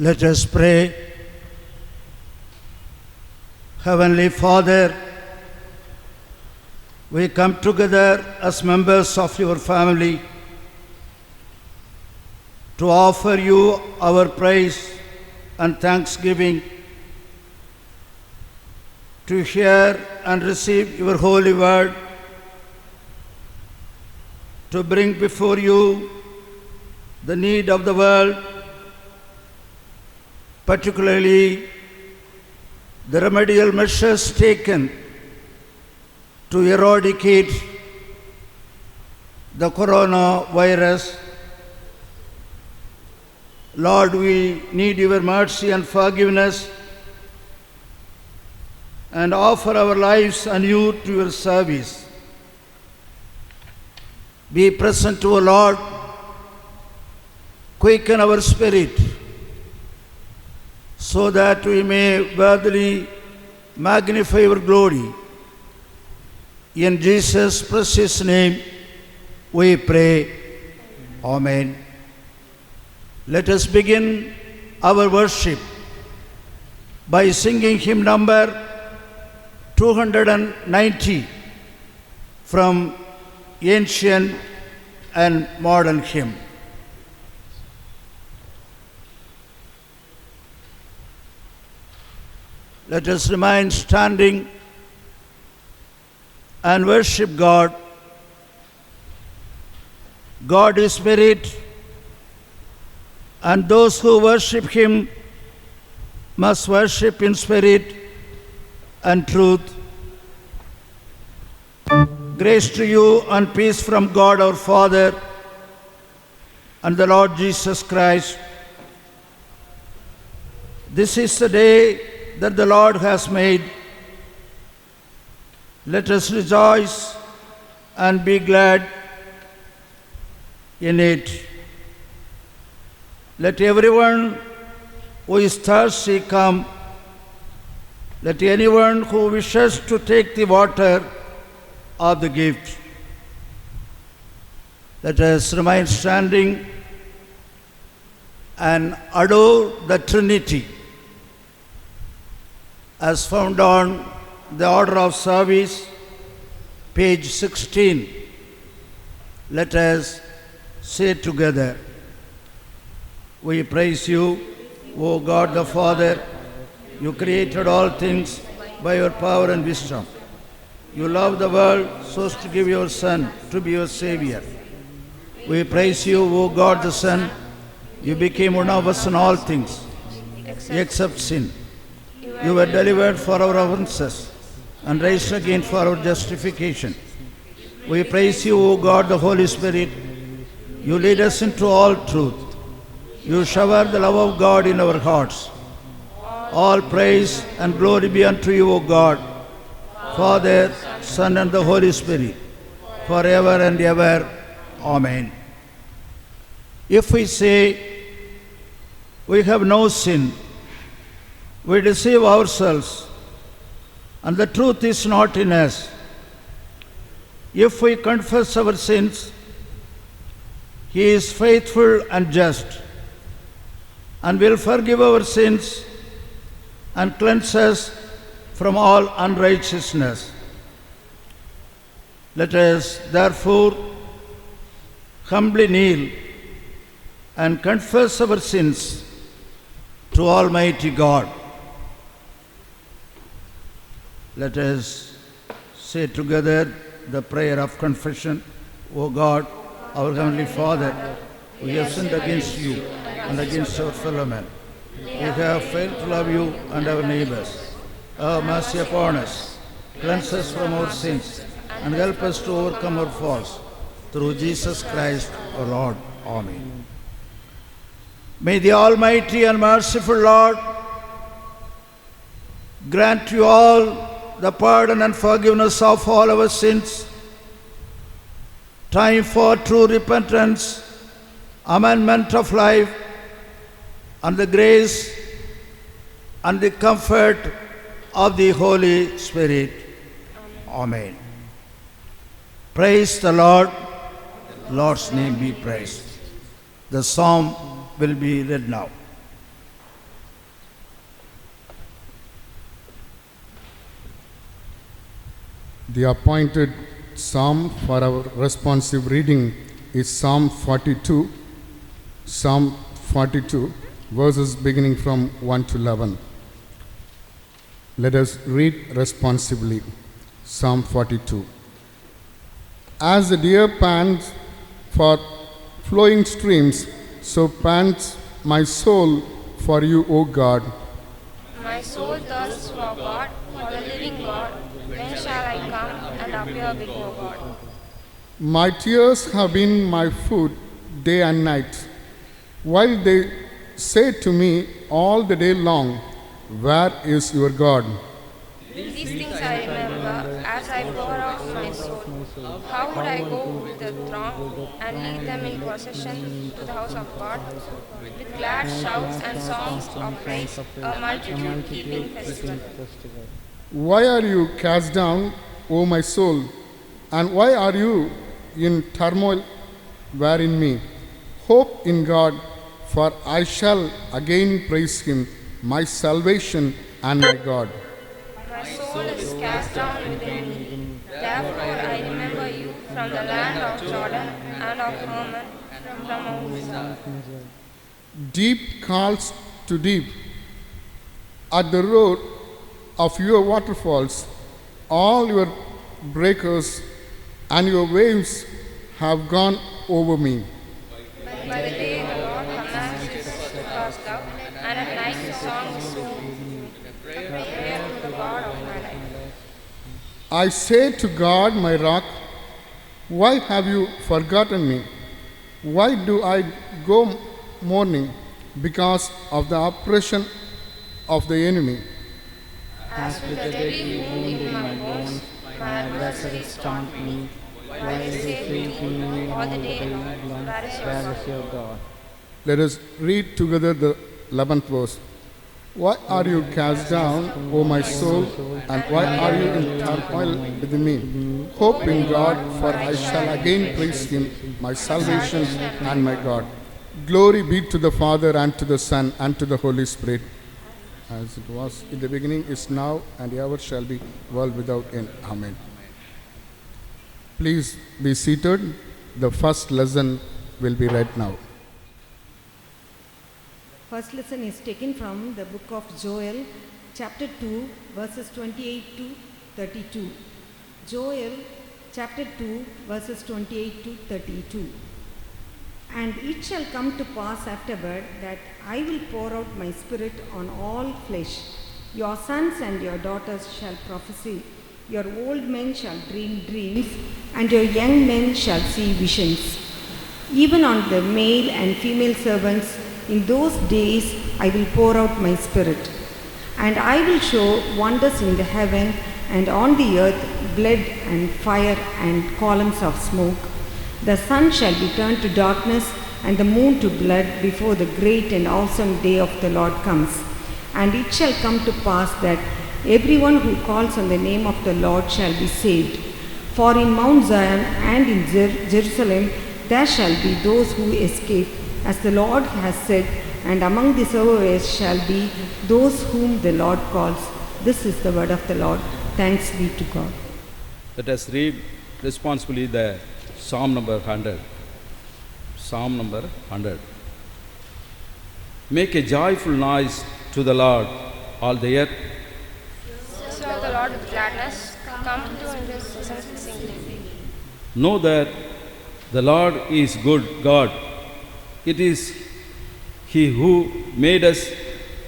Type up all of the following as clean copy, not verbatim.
Let us pray. Heavenly Father, we come together as members of your family to offer you our praise and thanksgiving, to hear and receive your holy word, to bring before you the need of the world, particularly the remedial measures taken to eradicate the coronavirus. Lord, we need your mercy and forgiveness and offer our lives anew to your service. Be present to our Lord, quicken our spirit, so that we may worthily magnify your glory. In Jesus' precious name we pray. Amen. Let us begin our worship by singing hymn number 290 from ancient and modern hymn. Let us remain standing and worship God. God is spirit, and those who worship him must worship in spirit and truth. Grace to you and peace from God our Father and the Lord Jesus Christ. This is the day that the Lord has made. Let us rejoice and be glad in it. Let everyone who is thirsty come. Let anyone who wishes to take the water of the gift. Let us remain standing and adore the Trinity as found on the order of service, page 16. Let us say together, we praise you, O God the Father. You created all things by your power and wisdom. You love the world so as to give your Son to be your Savior. We praise you, O God the Son. You became one of us in all things, except sin. You were delivered for our offenses and raised again for our justification. We praise you, O God, the Holy Spirit. You lead us into all truth. You shower the love of God in our hearts. All praise and glory be unto you, O God, Father, Son, and the Holy Spirit, forever and ever. Amen. If we say we have no sin, we deceive ourselves, and the truth is not in us. If we confess our sins, he is faithful and just, and will forgive our sins and cleanse us from all unrighteousness. Let us therefore humbly kneel and confess our sins to Almighty God. Let us say together the prayer of confession. O God, our Heavenly Father, we have sinned against you and against our fellow men. We have failed to love you and our neighbors. Have mercy upon us, cleanse us from our sins, and help us to overcome our faults. Through Jesus Christ our Lord. Amen. May the Almighty and merciful Lord grant you all the pardon and forgiveness of all our sins, time for true repentance, amendment of life, and the grace and the comfort of the Holy Spirit. Amen. Praise the Lord. Lord's name be praised. The psalm will be read now. The appointed psalm for our responsive reading is Psalm 42, verses beginning from 1 to 11. Let us read responsively. Psalm 42. As the deer pants for flowing streams, so pants my soul for you, O God. My soul thirsts for God, for the living God. When shall I come and appear before God? My tears have been my food day and night, while they say to me all the day long, where is your God? These things I remember as I pour out my soul. How would I go with the throng and lead them in procession to the house of God? With glad shouts and songs of praise, a multitude keeping festival. Why are you cast down, O my soul? And why are you in turmoil wherein me? Hope in God, for I shall again praise him, my salvation and my God. My soul is cast down within me. Therefore I remember you from the land of Jordan and of Hermon, from Mount Mizar. Deep calls to deep. At the roar of your waterfalls, all your breakers and your waves have gone over me. By the day the Lord commands his cast out, and at night the song is sung, the prayer to the God of my life. I say to God, my rock, why have you forgotten me? Why do I go mourning because of the oppression of the enemy? As with a deadly wound in my bones, my adversaries taunt me, while they say to me all the day long, where is your God? Let us read together the 11th verse. Why are you cast down, O my soul, and why are you in turmoil within me? Hope in God, for I shall again praise him, my salvation and my God. Glory be to the Father, and to the Son, and to the Holy Spirit, as it was in the beginning, is now, and ever shall be, world without end. Amen. Please be seated. The first lesson will be read now. First lesson is taken from the book of Joel, chapter 2, verses 28 to 32. Joel, chapter 2, verses 28 to 32. And it shall come to pass afterward that I will pour out my spirit on all flesh. Your sons and your daughters shall prophesy. Your old men shall dream dreams, and your young men shall see visions. Even on the male and female servants, in those days I will pour out my spirit. And I will show wonders in the heaven and on the earth, blood and fire and columns of smoke. The sun shall be turned to darkness and the moon to blood before the great and awesome day of the Lord comes. And it shall come to pass that everyone who calls on the name of the Lord shall be saved. For in Mount Zion and in Jerusalem there shall be those who escape, as the Lord has said, and among the survivors shall be those whom the Lord calls. This is the word of the Lord. Thanks be to God. Let us read responsibly the Psalm number 100. Psalm number 100. Make a joyful noise to the Lord, all the earth. Serve the Lord with gladness. Come to his presence with singing. Know that the Lord is good God. It is He who made us,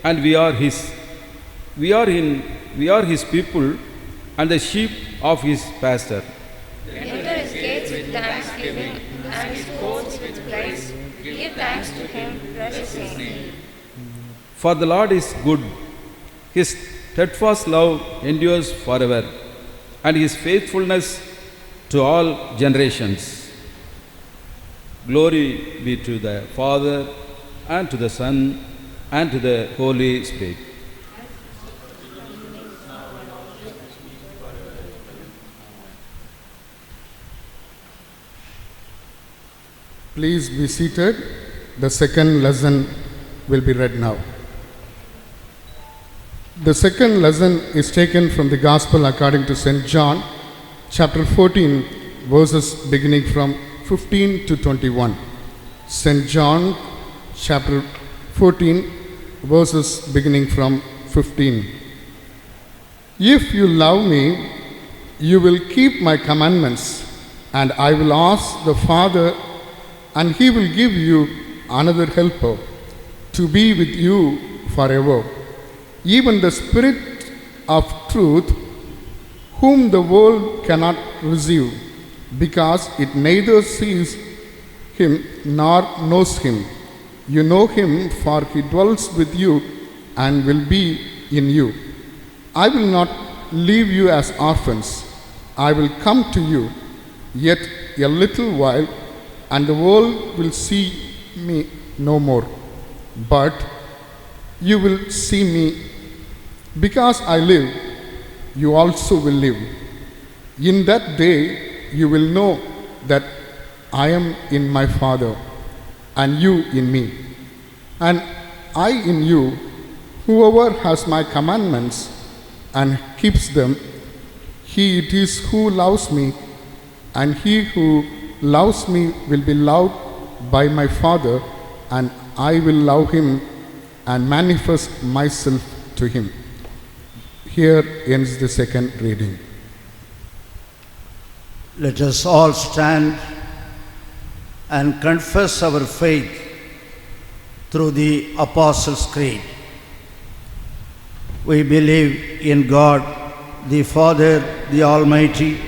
and we are His. We are His people, and the sheep of His pasture. Enter his gates with thanksgiving, and his courts with praise. Give thanks to him, bless his name. For the Lord is good. His steadfast love endures forever, and His faithfulness to all generations. Glory be to the Father, and to the Son, and to the Holy Spirit. Please be seated. The second lesson will be read now. The second lesson is taken from the Gospel according to St. John, chapter 14, verses beginning from 15 to 21. St. John, chapter 14, verses beginning from 15. If you love me, you will keep my commandments, and I will ask the Father, and he will give you another helper to be with you forever, even the Spirit of truth, whom the world cannot receive, because it neither sees him nor knows him. You know him, for he dwells with you and will be in you. I will not leave you as orphans. I will come to you. Yet a little while, and the world will see me no more. But you will see me. Because I live, you also will live. In that day you will know that I am in my Father, and you in me, and I in you. Whoever has my commandments and keeps them, he it is who loves me, and he who loves me will be loved by my Father, and I will love him and manifest myself to him. Here ends the second reading. Let us all stand and confess our faith through the Apostles' Creed. We believe in God, the Father, the Almighty,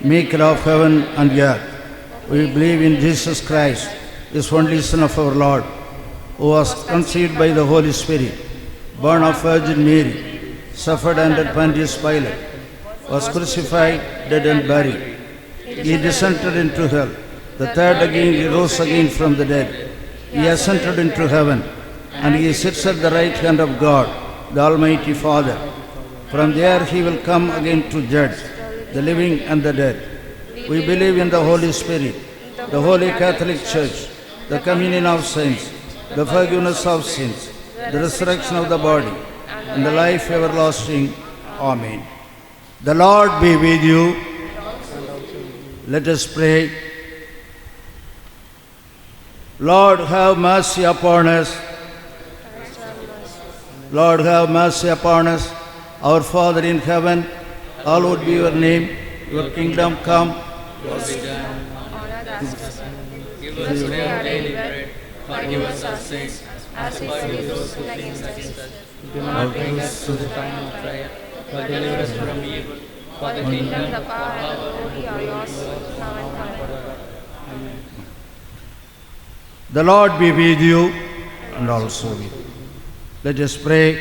maker of heaven and earth. We believe in Jesus Christ, his only Son of our Lord, who was conceived by the Holy Spirit, born of Virgin Mary, suffered under Pontius Pilate, was crucified, dead and buried. He descended into hell. The third again he rose again from the dead. He ascended into heaven, and he sits at the right hand of God, the Almighty Father. From there he will come again to judge the living and the dead. We believe in the Holy Spirit, the Holy Catholic Church, the communion of saints, the forgiveness of sins, the resurrection of the body, and the life everlasting. Amen. The Lord be with you. Let us pray. Lord, have mercy upon us. Lord, have mercy upon us. Our Father in heaven, hallowed be your name. Your kingdom come. Honor us. Give us today our daily bread. Forgive us our sins, as we forgive those who sin against us. Do not bring us to the time of trial, but deliver us from evil. For the kingdom, the power, and the glory are yours, now and forever. Amen. The Lord be with you and also with you. Let us pray.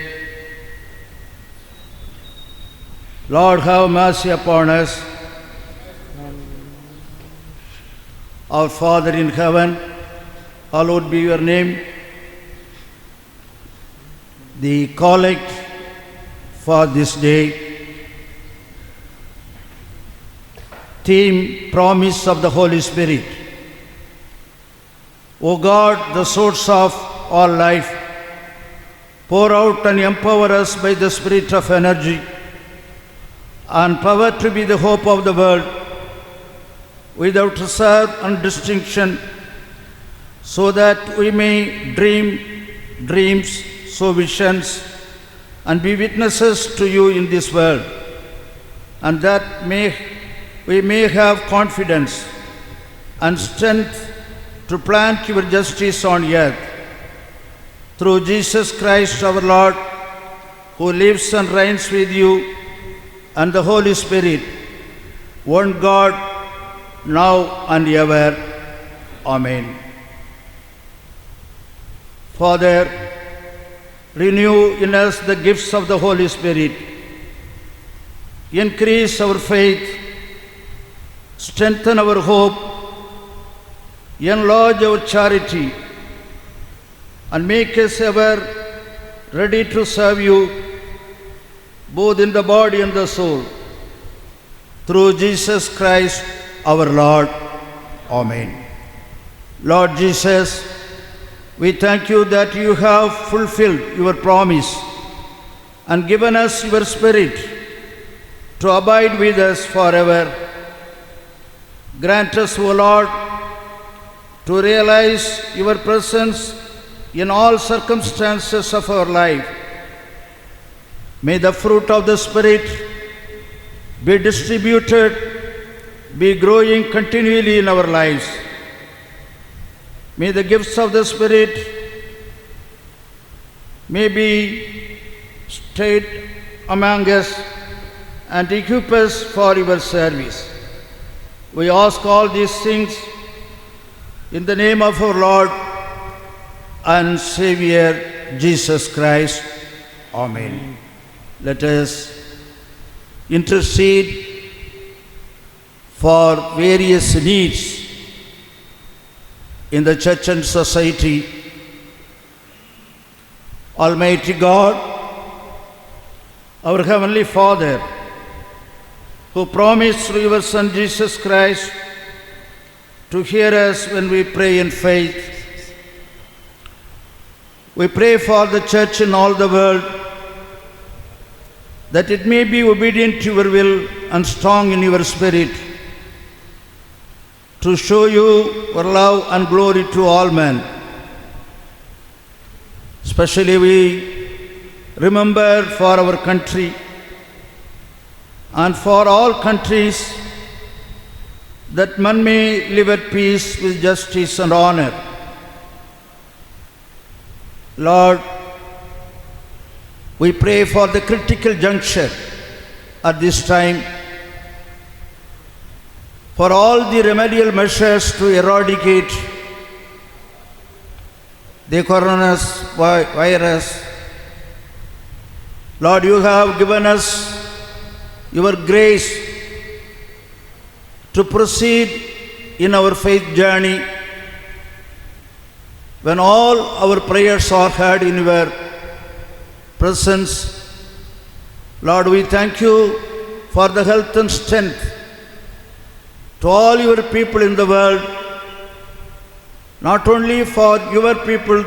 Lord, have mercy upon us. Our Father in heaven, hallowed be your name. The collect for this day. Theme, promise of the Holy Spirit. O God, the source of all life, pour out and empower us by the spirit of energy and power to be the hope of the world, without reserve and distinction, so that we may dream dreams, sow visions, and be witnesses to you in this world, and that we may have confidence and strength to plant your justice on earth. Through Jesus Christ our Lord, who lives and reigns with you and the Holy Spirit, one God, now and ever. Amen. Father, renew in us the gifts of the Holy Spirit. Increase our faith, strengthen our hope, enlarge our charity, and make us ever ready to serve you, both in the body and the soul. Through Jesus Christ our Lord. Amen. Lord Jesus, we thank you that you have fulfilled your promise and given us your Spirit to abide with us forever. Grant us, O Lord, to realize your presence in all circumstances of our life. May the fruit of the Spirit be distributed, be growing continually in our lives. May the gifts of the Spirit may be stayed among us and equip us for your service. We ask all these things in the name of our Lord and Savior Jesus Christ. Amen. Let us intercede for various needs in the church and society. Almighty God, our Heavenly Father, who promised through your Son Jesus Christ to hear us when we pray in faith, we pray for the church in all the world, that it may be obedient to your will and strong in your spirit, to show you your love and glory to all men. Especially we remember for our country and for all countries, that men may live at peace with justice and honor. Lord, we pray for the critical juncture at this time, for all the remedial measures to eradicate the coronavirus. Lord, you have given us your grace to proceed in our faith journey. When all our prayers are heard in your presence, Lord, we thank you for the health and strength to all your people in the world, not only for your people,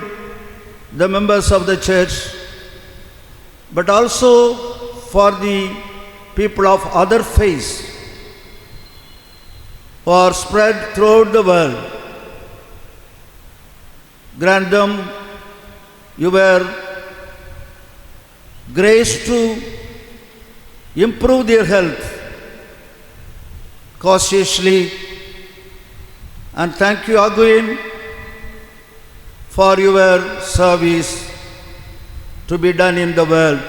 the members of the church, but also for the people of other faiths who are spread throughout the world. Grant them your grace to improve their health cautiously, and thank you again for your service to be done in the world.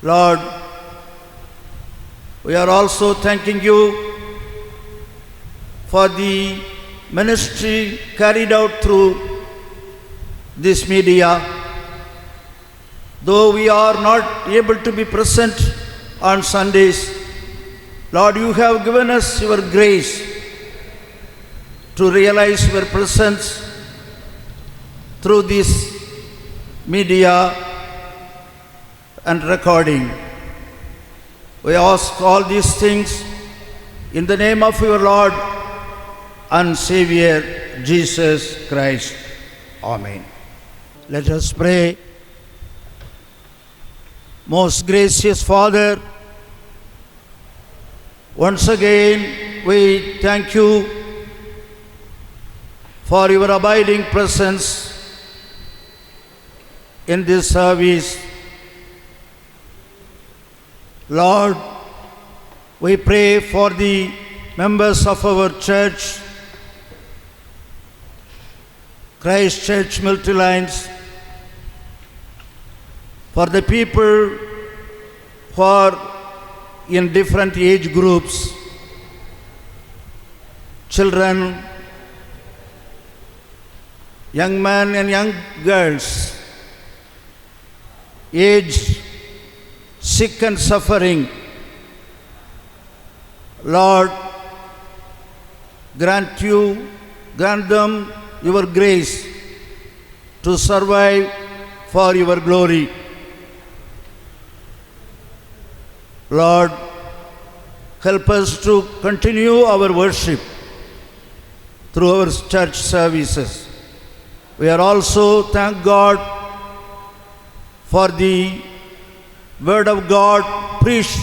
Lord, we are also thanking you for the ministry carried out through this media. Though we are not able to be present on Sundays, Lord, you have given us your grace to realize your presence through this media and recording. We ask all these things in the name of your Lord and Savior Jesus Christ. Amen. Let us pray. Most gracious Father, once again we thank you for your abiding presence in this service. Lord, we pray for the members of our church, Christ Church Multilines, for the people who are in different age groups, children, young men and young girls, aged, sick and suffering. Lord, grant them your grace to survive for your glory. Lord, help us to continue our worship through our church services. We are also thank God for the Word of God preached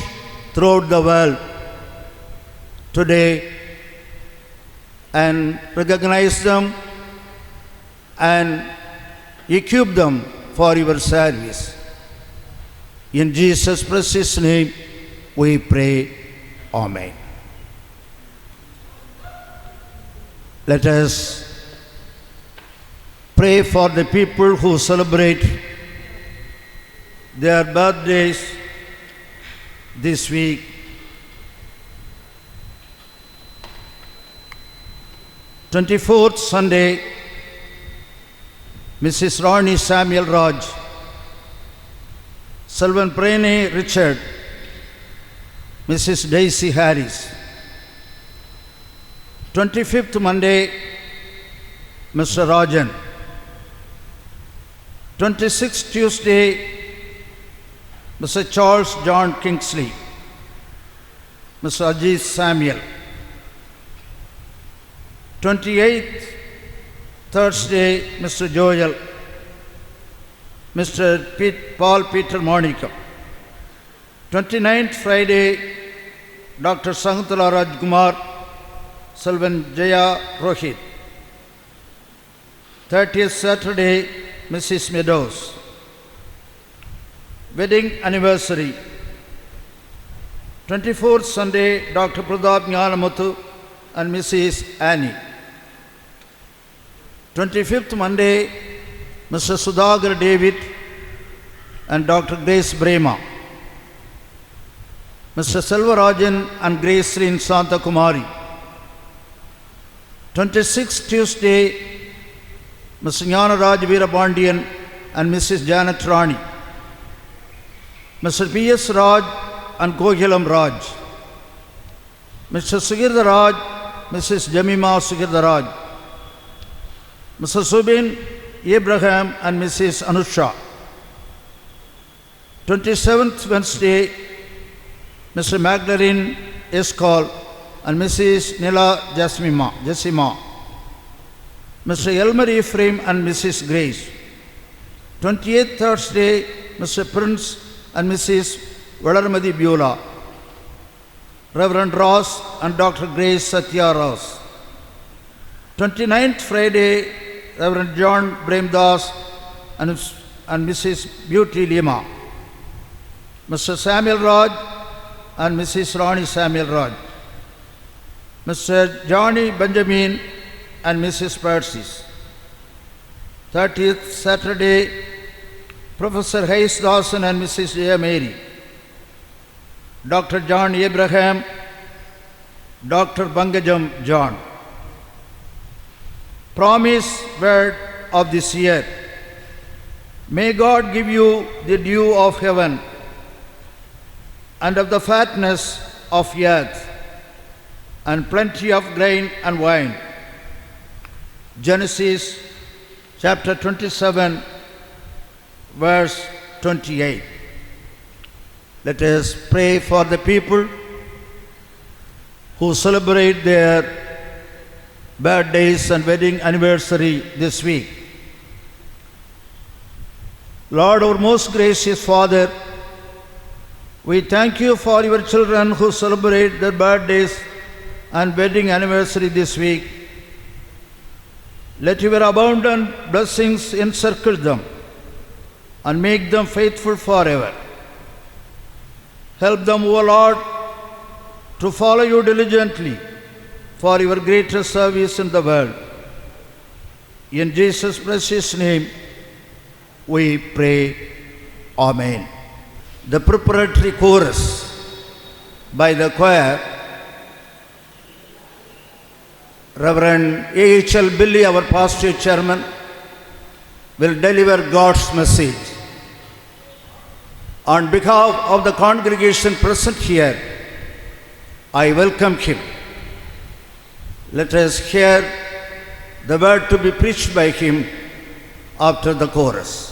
throughout the world. today and recognize them and equip them for your service. In Jesus' precious name we pray. Amen. Let us pray for the people who celebrate their birthdays this week. "24th Sunday, Mrs. Ronnie Samuel Raj, Sylvan Prene Richard, Mrs. Daisy Harris. 25th Monday, Mr. Rajan. 26th Tuesday, Mr. Charles John Kingsley, Mr. Ajit Samuel. 28th Thursday, Mr. Joel, Mr. Paul Peter Monica. 29th Friday, Dr. Sakuntala Rajkumar, Sylvan Jaya Rohit. 30th Saturday, Mrs. Meadows. Wedding anniversary. 24th Sunday, Dr. Pradap Jnanamuthu and Mrs. Annie. 25th Monday, Mr. Sudhagar David and Dr. Grace Brema. Mr. Selvarajan and Grace Rin Santa Kumari. 26th Tuesday, Mr. Jnanaraj Veerapandiyan and Mrs. Janet Rani. Mr. P.S. Raj and Kohilam Raj. Mr. Sugirda Raj, Mrs. Jamima Sugirda Raj. Mr. Subin Abraham and Mrs. Anusha. 27th Wednesday, Mr. Magdalene Escol and Mrs. Nila Jasima. Mr. Elmer Ephraim and Mrs. Grace. 28th Thursday, Mr. Prince and Mrs. Valaramadi Beulah. Reverend Ross and Dr. Grace Satya Ross. 29th Friday, Reverend John Bremdas and Mrs. Beauty Lima. Mr. Samuel Raj and Mrs. Ronnie Samuel Raj. Mr. Johnny Benjamin and Mrs. Persis. 30th Saturday, Professor Hayes Dawson and Mrs. Jaya Mary. Dr. John Abraham, Dr. Bangajam John. Promise word of this year. May God give you the dew of heaven and of the fatness of earth and plenty of grain and wine. Genesis chapter 27, verse 28. Let us pray for the people who celebrate their birthdays and wedding anniversary this week. Lord, our most gracious Father, we thank you for your children who celebrate their birthdays and wedding anniversary this week. Let your abundant blessings encircle them and make them faithful forever. Help them, O Lord, to follow you diligently for your greater service in the world. In Jesus' precious name we pray. Amen. The preparatory chorus by the choir, Reverend A.H.L. Billy, our pastor chairman, will deliver God's message. On behalf of the congregation present here, I welcome him. Let us hear the word to be preached by him after the chorus.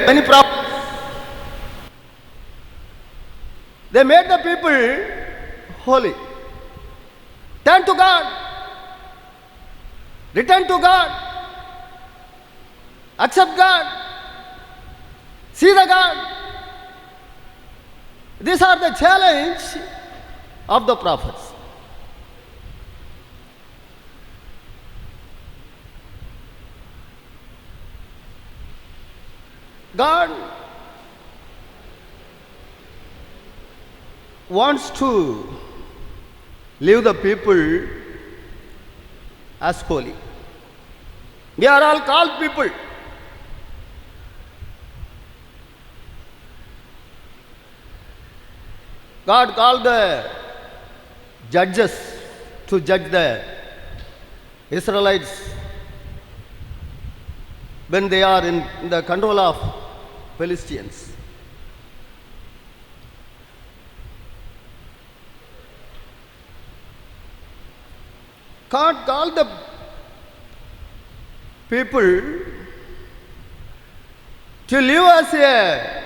Many prophets. They made the people holy. Turn to God. Return to God. Accept God. See the God. These are the challenge of the prophets. God wants to leave the people as holy. We are all called people. God called the judges to judge the Israelites when they are in the control of Philistines. God called the people to live as a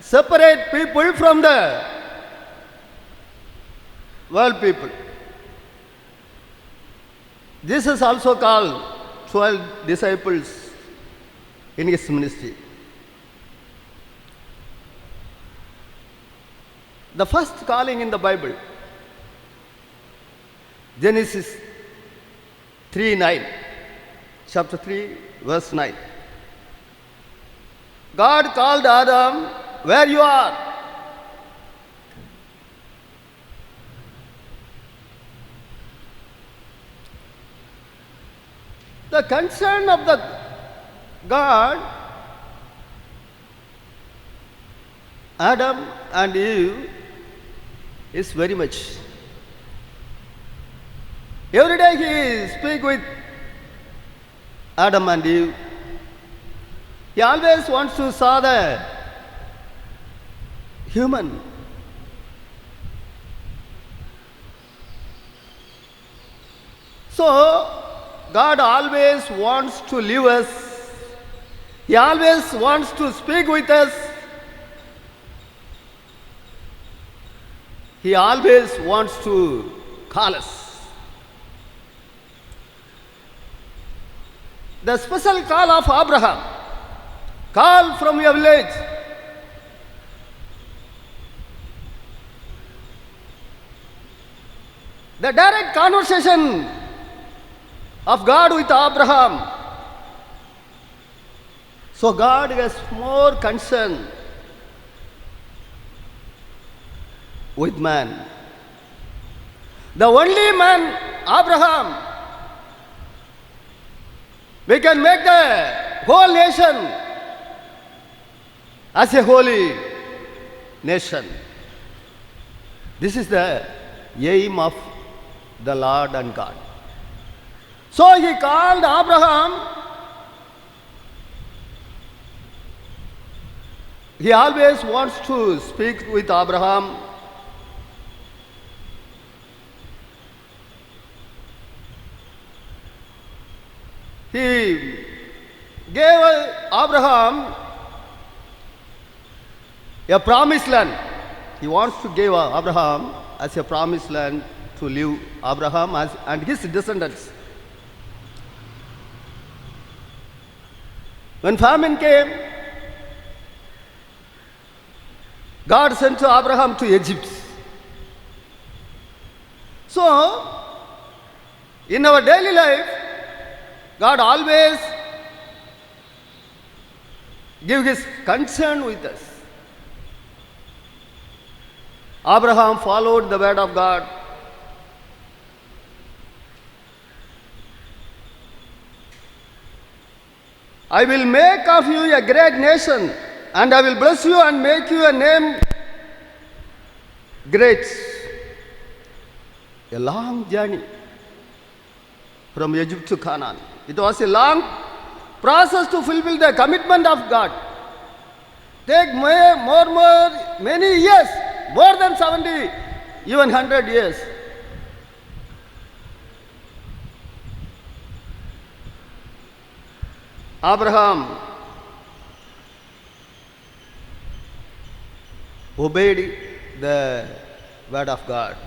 separate people from the world people. Jesus also called 12 disciples in his ministry. The first calling in the Bible, Genesis 3:9, chapter 3, verse 9. God called Adam, where you are. The concern of the God, Adam and Eve, is very much. Every day he speaks with Adam and Eve. He always wants to saw the human. So, God always wants to live us. He always wants to speak with us. He always wants to call us. The special call of Abraham, call from your village. The direct conversation of God with Abraham. So God has more concern with man. The only man, Abraham, we can make the whole nation as a holy nation. This is the aim of the Lord and God. So he called Abraham he always wants to speak with Abraham. He gave Abraham a promised land. He wants to give Abraham as a promised land to live Abraham and his descendants. When famine came, God sent to Abraham to Egypt. So, in our daily life, God always gives his concern with us. Abraham followed the word of God. I will make of you a great nation, and I will bless you and make you a name great. A long journey from Egypt to Canaan. It was a long process to fulfill the commitment of God. Take many years, more than 70, even 100 years. Abraham obeyed the word of God.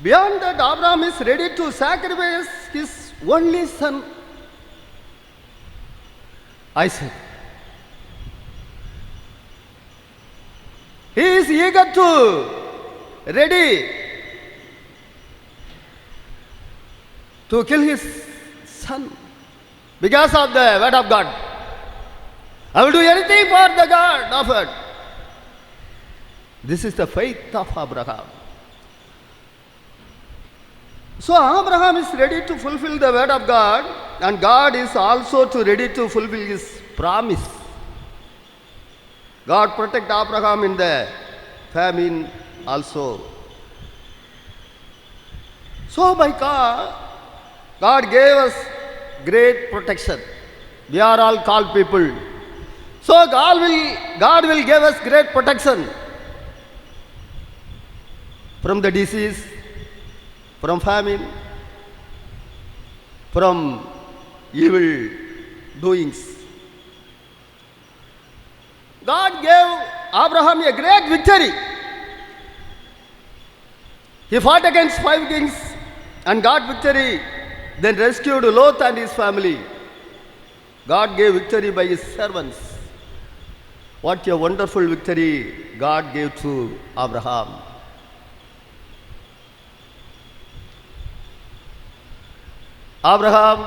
Beyond that, Abraham is ready to sacrifice his only son, Isaac. He is ready to kill his son because of the word of God. I will do anything for the God of it. This is the faith of Abraham. So Abraham is ready to fulfill the word of God, and God is also ready to fulfill his promise. God protect Abraham in the famine also. So by God gave us great protection. We are all called people. So God will give us great protection from the disease, from famine, from evil doings. God gave Abraham a great victory. He fought against 5 kings and got victory, then rescued Lot and his family. God gave victory by his servants. What a wonderful victory God gave to Abraham. Abraham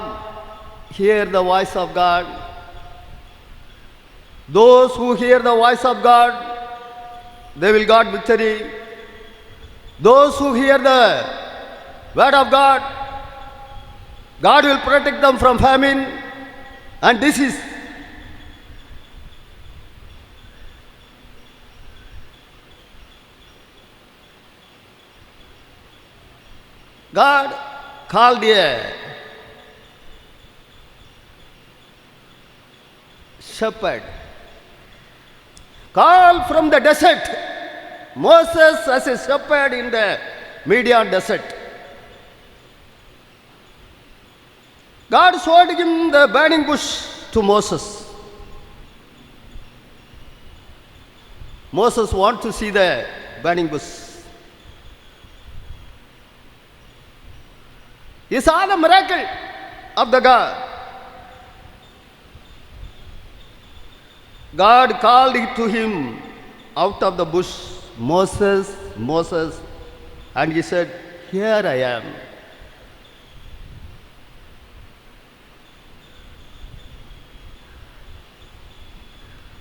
heard the voice of God. Those who hear the voice of God, they will get victory. Those who hear the word of God, God will protect them from famine and disease. God called a shepherd, called from the desert Moses as a shepherd in the Midian desert. God showed him the burning bush to Moses. Moses wanted to see the burning bush. He saw the miracle of the God. God called to him out of the bush, Moses, Moses, and he said, "Here I am."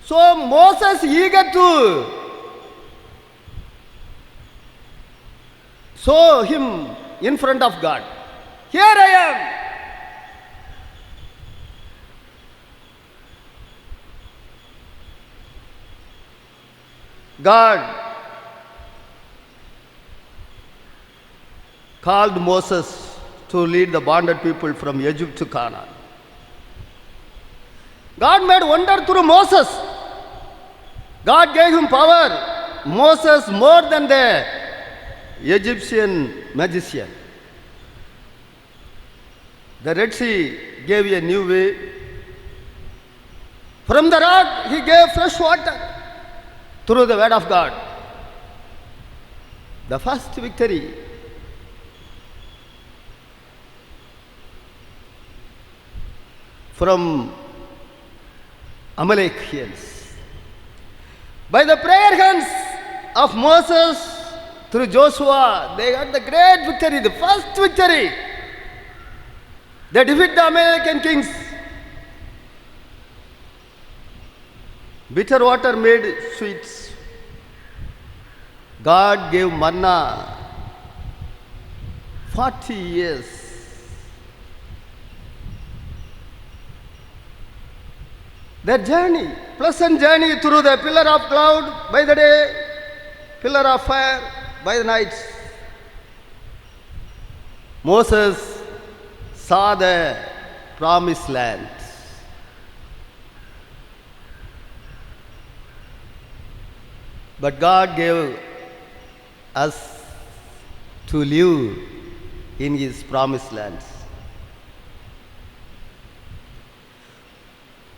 So Moses eager to show him in front of God. Here I am. God called Moses to lead the bonded people from Egypt to Canaan. God made wonder through Moses. God gave him power. Moses more than the Egyptian magician. The Red Sea gave a new way. From the rock, he gave fresh water through the word of God. The first victory. From Amalekians. By the prayer hands of Moses through Joshua, they got the great victory, the first victory. They defeat the Amalekian kings. Bitter water made sweet. God gave manna 40 years. Their journey, pleasant journey through the pillar of cloud by the day, pillar of fire by the night. Moses saw the promised land. But God gave us to live in His promised land.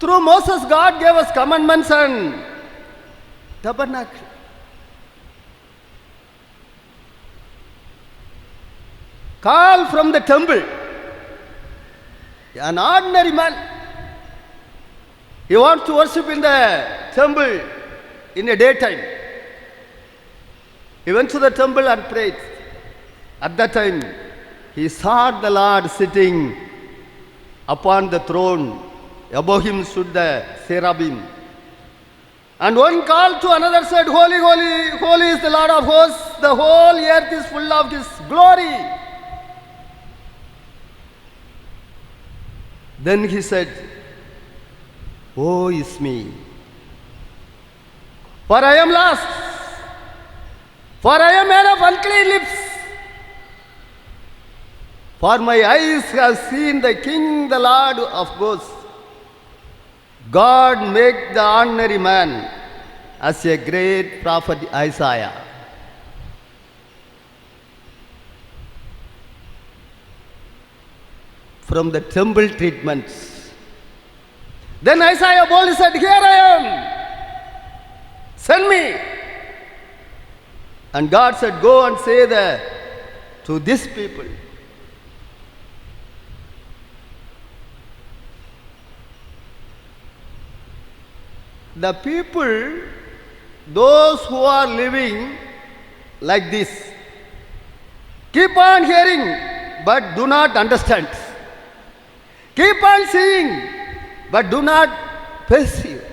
Through Moses, God gave us commandments and tabernacle. Call from the temple. An ordinary man. He wants to worship in the temple in the daytime. He went to the temple and prayed. At that time, he saw the Lord sitting upon the throne. Above him stood the cherubim. And one called to another said, Holy, holy, holy is the Lord of hosts. The whole earth is full of His glory. Then he said, Woe is me, for I am lost, for I am man of unclean lips. For my eyes have seen the King, the Lord of hosts. God make the ordinary man as a great prophet Isaiah. From the temple treatments. Then Isaiah boldly said, Here I am, send me. And God said, Go and say that to this people. The people, those who are living like this, keep on hearing but do not understand. Keep on seeing but do not perceive.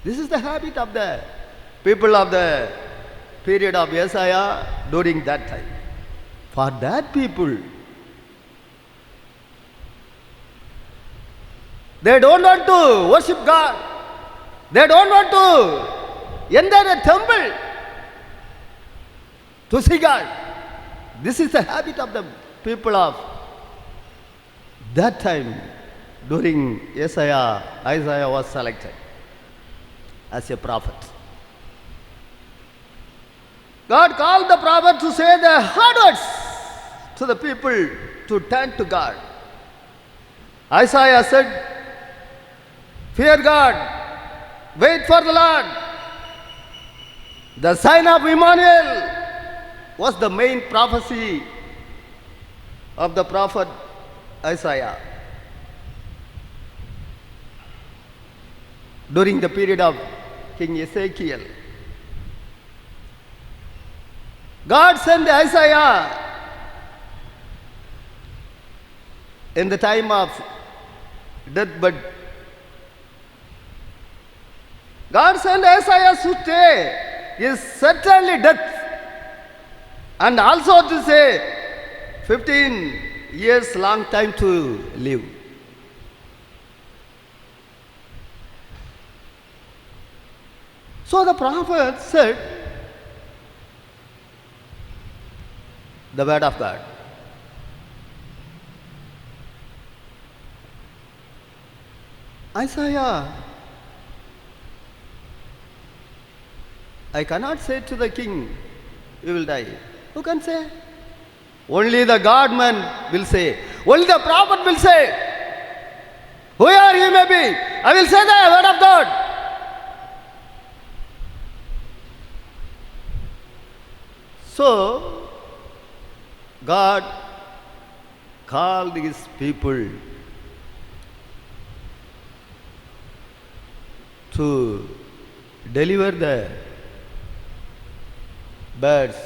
This is the habit of the people of the period of Isaiah during that time. For that people, they don't want to worship God. They don't want to enter the temple to see God. This is the habit of the people of that time. During Isaiah was selected as a prophet. God called the prophet to say the hard words to the people to turn to God. Isaiah said, Fear God. Wait for the Lord. The sign of Emmanuel was the main prophecy of the prophet Isaiah. During the period of King Ezekiel, God sent Isaiah in the time of deathbed. God sent Isaiah to say, is certainly death, and also to say 15 years long time to live. So the prophet said the word of God. Isaiah, I cannot say to the king, you will die. Who can say? Only the God man will say. Only the prophet will say. Whoever he may be, I will say the word of God. So, God called his people to deliver the birds.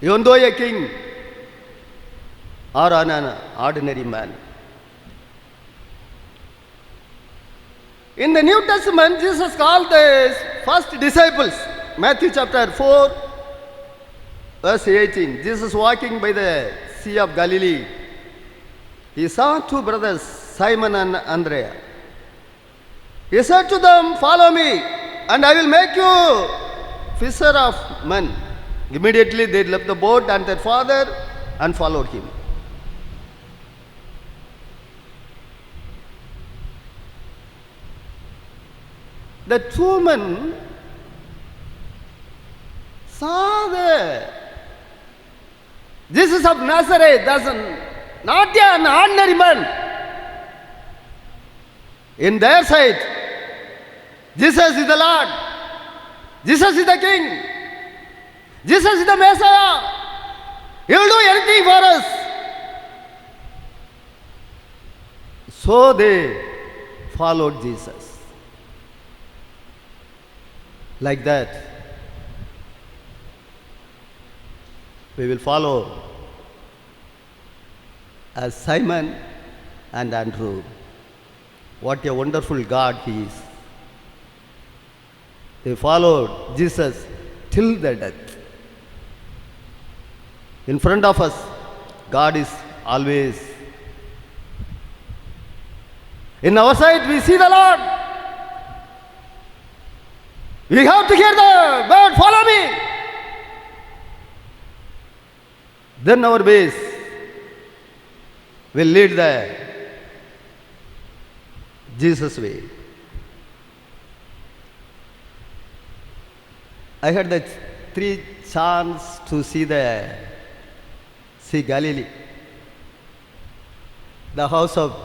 Even though a king or an ordinary man. In the New Testament, Jesus called the first disciples. Matthew chapter 4, verse 18. Jesus walking by the Sea of Galilee. He saw two brothers, Simon and Andrea. He said to them, follow me, and I will make you fisher of men. Immediately they left the boat and their father and followed him. The two men saw the Jesus of Nazareth as not an ordinary man. In their sight, Jesus is the Lord. Jesus is the King. Jesus is the Messiah. He will do anything for us. So they followed Jesus. Like that, we will follow as Simon and Andrew. What a wonderful God He is. They followed Jesus till the death. In front of us, God is always. In our sight, we see the Lord. We have to hear the word, follow me. Then our ways will lead the Jesus way. I had the 3 chance to see Galilee, the house of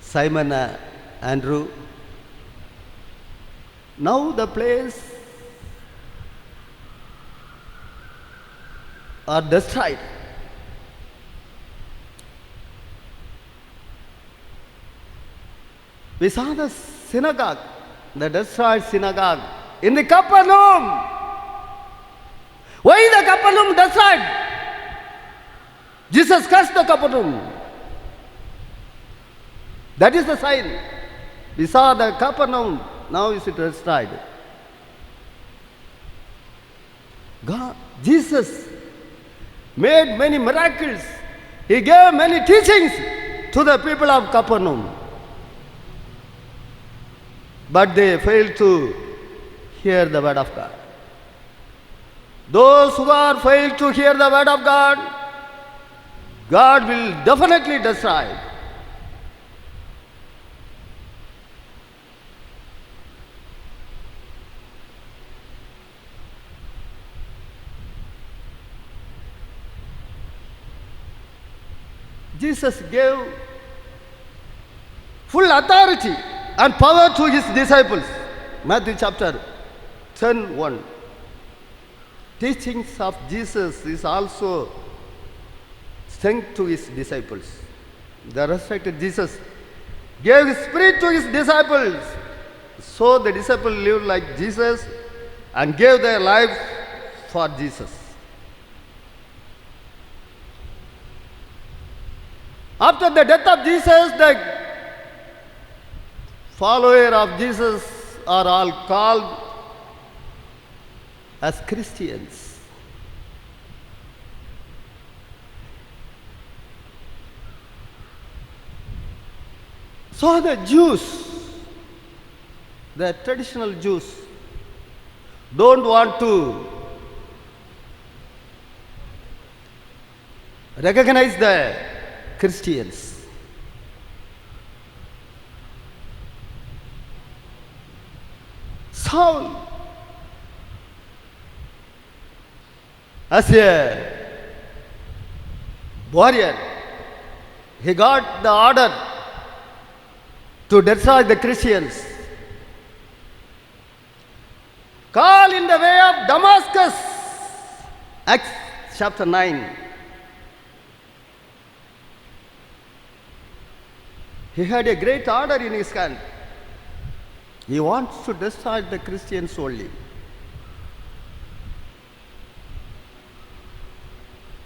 Simon and Andrew. Now the place are destroyed. We saw the synagogue, the destroyed synagogue in the Capernaum. Why the Capernaum destroyed? Jesus cursed the Capernaum. That is the sign. We saw the Capernaum. Now is it destroyed? God, Jesus made many miracles. He gave many teachings to the people of Capernaum. But they failed to hear the word of God. Those who are failed to hear the word of God, God will definitely destroy. Jesus gave full authority and power to his disciples. Matthew chapter 10:1. Teachings of Jesus is also strength to his disciples. The resurrected Jesus gave his spirit to his disciples. So the disciples lived like Jesus and gave their life for Jesus. After the death of Jesus, the followers of Jesus are all called as Christians. So the Jews, the traditional Jews, don't want to recognize the Christians. Saul, as a warrior, he got the order to destroy the Christians. Call in the way of Damascus, Acts chapter 9. He had a great order in his hand. He wants to destroy the Christians only.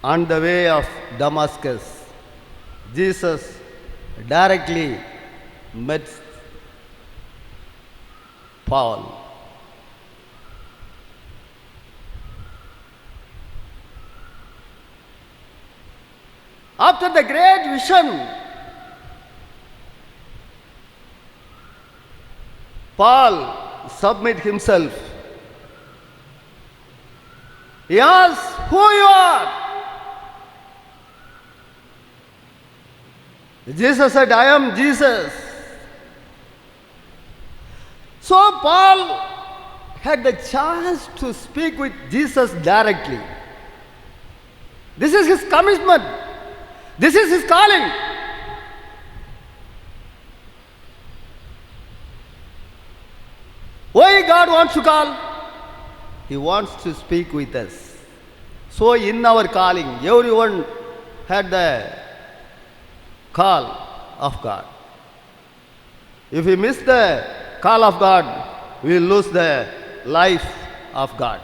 On the way of Damascus, Jesus directly met Paul. After the great vision, Paul submit himself. He asked, "Who you are?" Jesus said, "I am Jesus." So Paul had the chance to speak with Jesus directly. This is his commitment. This is his calling. Why God wants to call? He wants to speak with us. So in our calling, everyone had the call of God. If we miss the call of God, we will lose the life of God.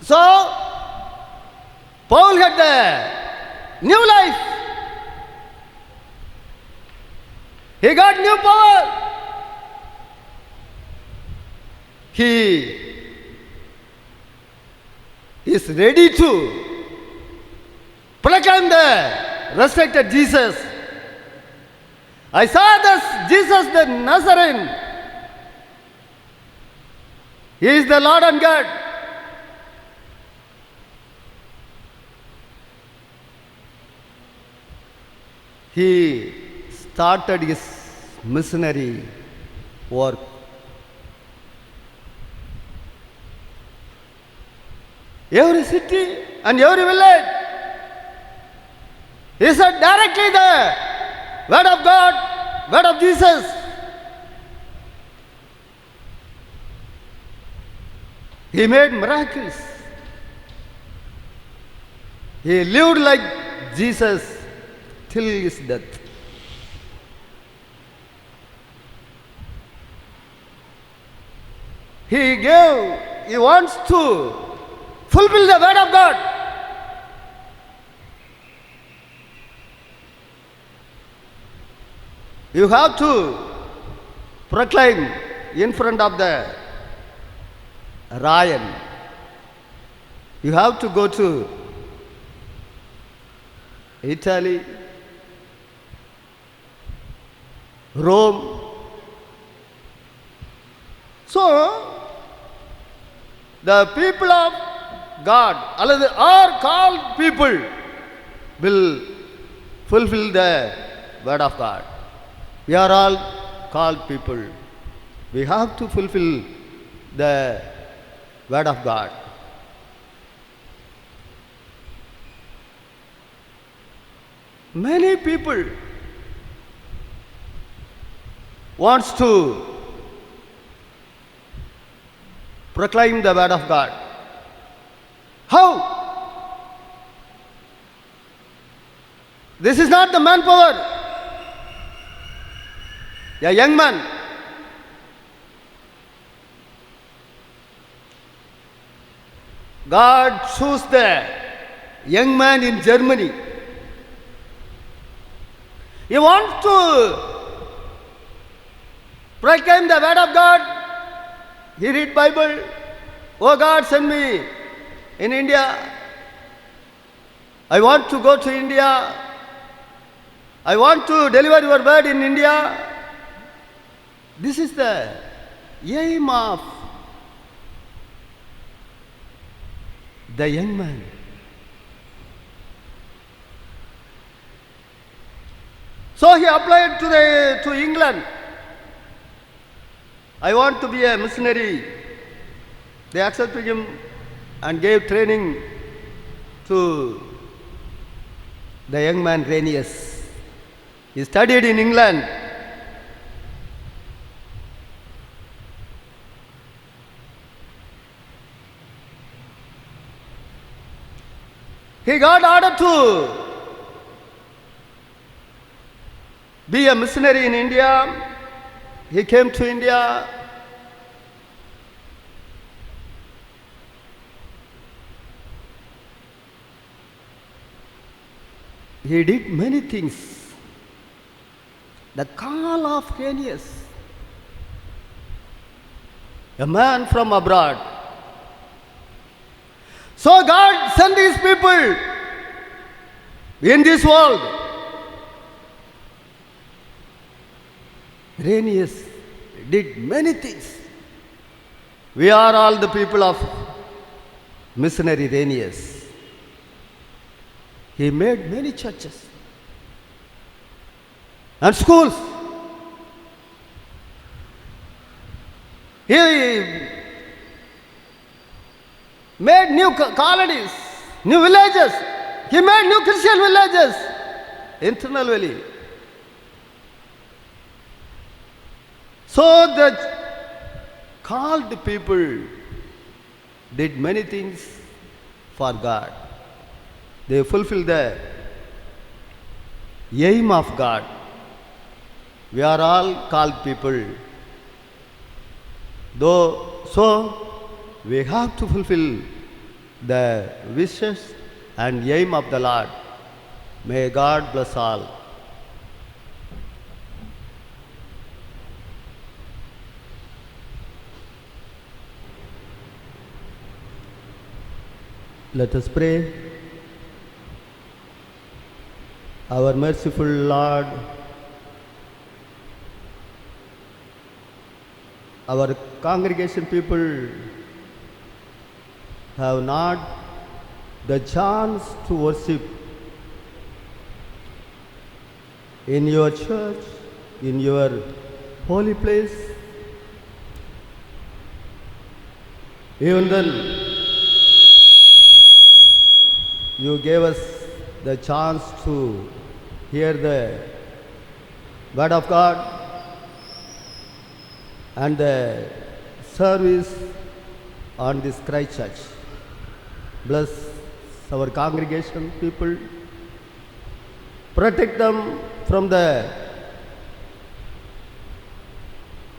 So, Paul had the new life. He got new power. He is ready to proclaim the resurrected Jesus. I saw this Jesus the Nazarene. He is the Lord and God. He started his missionary work. Every city and every village, he said directly the word of God, word of Jesus. He made miracles. He lived like Jesus till his death. He wants to fulfill the word of God. You have to proclaim in front of the Ryan. You have to go to Italy, Rome. So, the people of God, or called people, will fulfill the word of God. We are all called people. We have to fulfill the word of God. Many people wants to proclaim the word of God. How? This is not the manpower. A young man, God chose the young man in Germany. He wants to proclaim the word of God. He read Bible. Oh God, send me in India. I want to go to India. I want to deliver your word in India. This is the aim of the young man. So he applied to England. I want to be a missionary. They accepted him and gave training to the young man Renius. He studied in England. He got ordered to be a missionary in India. He came to India. He did many things. The call of Renius, a man from abroad. So God sent these people in this world. Renius did many things. We are all the people of missionary Renius. He made many churches and schools. He made new colonies, new villages. He made new Christian villages in Tirunelveli. So the called people did many things for God. They fulfilled the aim of God. We are all called people. So we have to fulfill the wishes and aim of the Lord. May God bless all. Let us pray. Our merciful Lord, our congregation people have not the chance to worship in your church, in your holy place. Even then, you gave us the chance to hear the word of God and the service on this Christ Church. Bless our congregation people. Protect them from the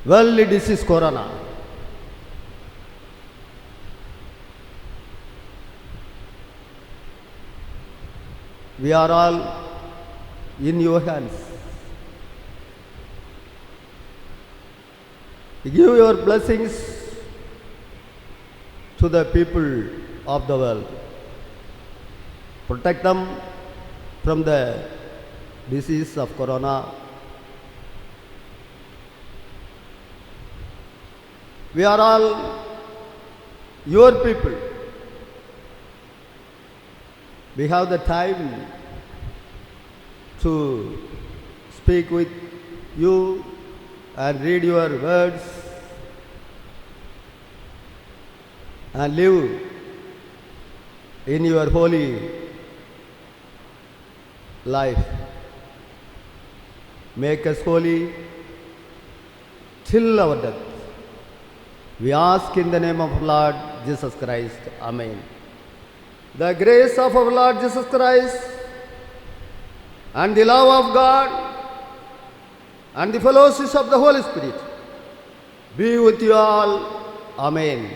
worldly disease corona. We are all in your hands. Give your blessings to the people of the world. Protect them from the disease of corona. We are all your people. We have the time to speak with you and read your words and live in your holy life. Make us holy till our death. We ask in the name of Lord Jesus Christ. Amen. The grace of our Lord Jesus Christ and the love of God and the fellowship of the Holy Spirit be with you all. Amen.